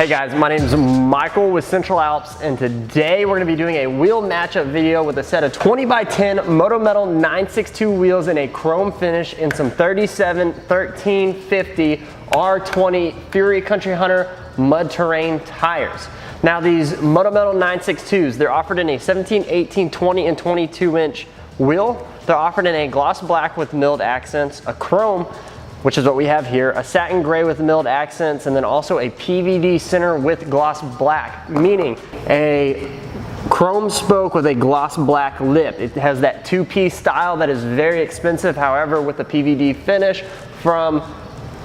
Hey guys, my name is Michael with Central Alps, and today we're going to be doing a wheel matchup video with a set of 20x10 Moto Metal 962 wheels in a chrome finish in some 37 1350 R20 Fury Country Hunter mud terrain tires. Now these Moto Metal 962s, they're offered in a 17, 18, 20, and 22 inch wheel. They're offered in a gloss black with milled accents, a chrome, which is what we have here, a satin gray with milled accents, and then also a PVD center with gloss black, meaning a chrome spoke with a gloss black lip. It has that two-piece style that is very expensive. However, with the PVD finish from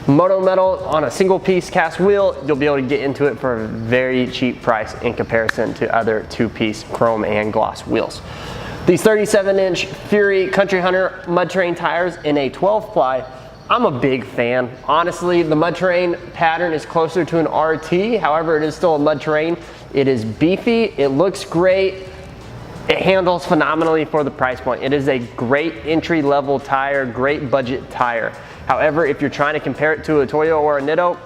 Moto Metal on a single piece cast wheel, you'll be able to get into it for a very cheap price in comparison to other two-piece chrome and gloss wheels. These 37-inch Fury Country Hunter mud terrain tires in a 12-ply, I'm a big fan. Honestly, the mud terrain pattern is closer to an RT. However, it is still a mud terrain. It is beefy, it looks great, it handles phenomenally for the price point. It is a great entry-level tire, great budget tire. However, if you're trying to compare it to a Toyo or a Nitto,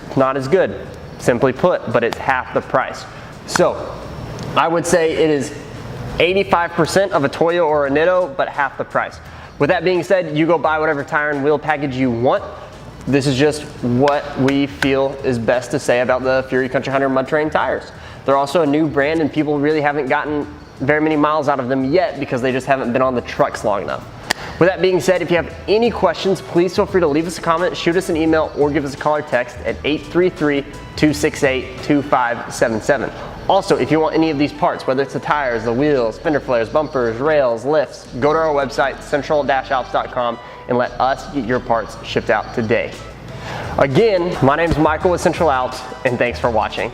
it's not as good, simply put, but it's half the price. So, I would say it is 85% of a Toyo or a Nitto, but half the price. With that being said, you go buy whatever tire and wheel package you want. This is just what we feel is best to say about the Fury Country Hunter mud terrain tires. They're also a new brand and people really haven't gotten very many miles out of them yet because they just haven't been on the trucks long enough. With that being said, if you have any questions, please feel free to leave us a comment, shoot us an email, or give us a call or text at 833-268-2577. Also, if you want any of these parts, whether it's the tires, the wheels, fender flares, bumpers, rails, lifts, go to our website, central-alps.com, and let us get your parts shipped out today. Again, my name is Michael with Central Alps, and thanks for watching.